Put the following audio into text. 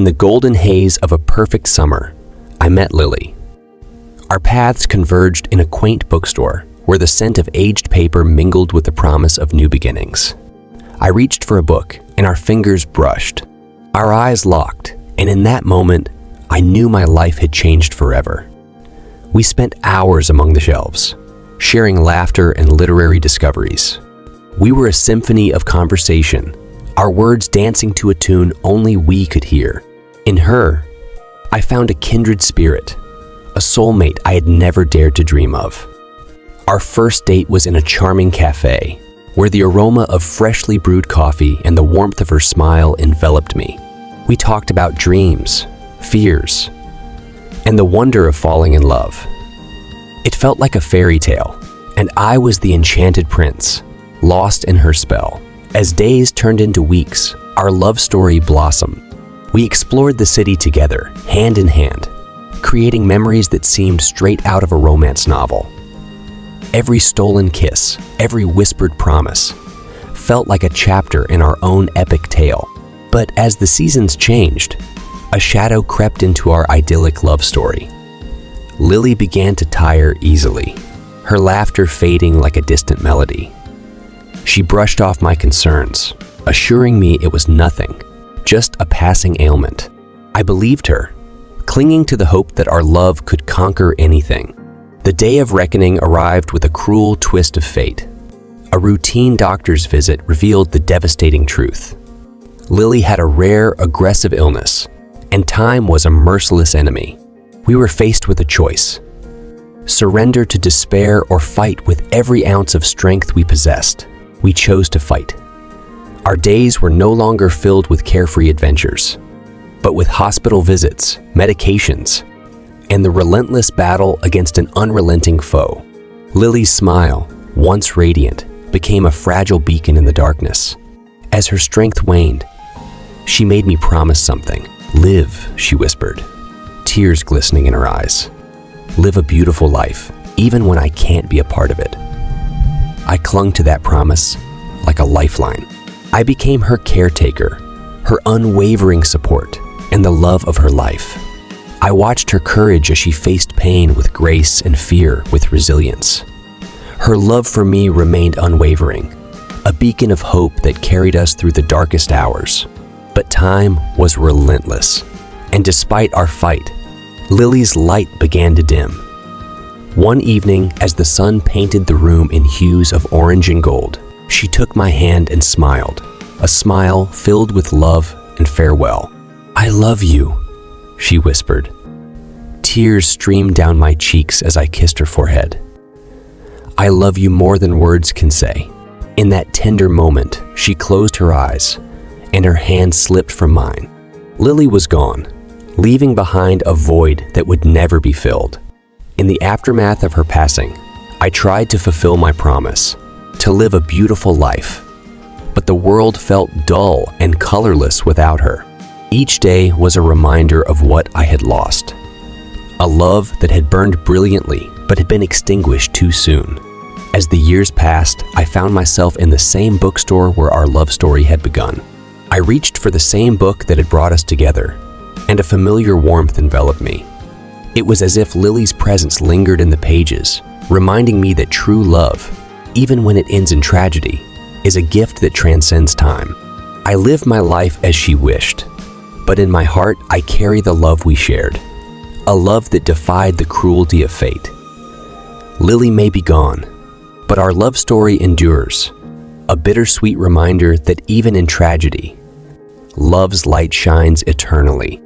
In the golden haze of a perfect summer, I met Lily. Our paths converged in a quaint bookstore where the scent of aged paper mingled with the promise of new beginnings. I reached for a book and our fingers brushed. Our eyes locked, and in that moment, I knew my life had changed forever. We spent hours among the shelves, sharing laughter and literary discoveries. We were a symphony of conversation, our words dancing to a tune only we could hear. In her, I found a kindred spirit, a soulmate I had never dared to dream of. Our first date was in a charming cafe, where the aroma of freshly brewed coffee and the warmth of her smile enveloped me. We talked about dreams, fears, and the wonder of falling in love. It felt like a fairy tale, and I was the enchanted prince, lost in her spell. As days turned into weeks, our love story blossomed. We explored the city together, hand in hand, creating memories that seemed straight out of a romance novel. Every stolen kiss, every whispered promise, felt like a chapter in our own epic tale. But as the seasons changed, a shadow crept into our idyllic love story. Lily began to tire easily, her laughter fading like a distant melody. She brushed off my concerns, assuring me it was nothing, just a passing ailment. I believed her, clinging to the hope that our love could conquer anything. The day of reckoning arrived with a cruel twist of fate. A routine doctor's visit revealed the devastating truth. Lily had a rare, aggressive illness, and time was a merciless enemy. We were faced with a choice: surrender to despair or fight with every ounce of strength we possessed. We chose to fight. Our days were no longer filled with carefree adventures, but with hospital visits, medications, and the relentless battle against an unrelenting foe. Lily's smile, once radiant, became a fragile beacon in the darkness. As her strength waned, she made me promise something. "Live," she whispered, tears glistening in her eyes. "Live a beautiful life, even when I can't be a part of it." I clung to that promise like a lifeline. I became her caretaker, her unwavering support, and the love of her life. I watched her courage as she faced pain with grace and fear with resilience. Her love for me remained unwavering, a beacon of hope that carried us through the darkest hours. But time was relentless, and despite our fight, Lily's light began to dim. One evening, as the sun painted the room in hues of orange and gold, she took my hand and smiled, a smile filled with love and farewell. "I love you," she whispered. Tears streamed down my cheeks as I kissed her forehead. "I love you more than words can say." In that tender moment, she closed her eyes, and her hand slipped from mine. Lily was gone, leaving behind a void that would never be filled. In the aftermath of her passing, I tried to fulfill my promise, to live a beautiful life. But the world felt dull and colorless without her. Each day was a reminder of what I had lost. A love that had burned brilliantly, but had been extinguished too soon. As the years passed, I found myself in the same bookstore where our love story had begun. I reached for the same book that had brought us together, and a familiar warmth enveloped me. It was as if Lily's presence lingered in the pages, reminding me that true love, even when it ends in tragedy, is a gift that transcends time. I lived my life as she wished, but in my heart I carry the love we shared, a love that defied the cruelty of fate. Lily may be gone, but our love story endures, a bittersweet reminder that even in tragedy, love's light shines eternally.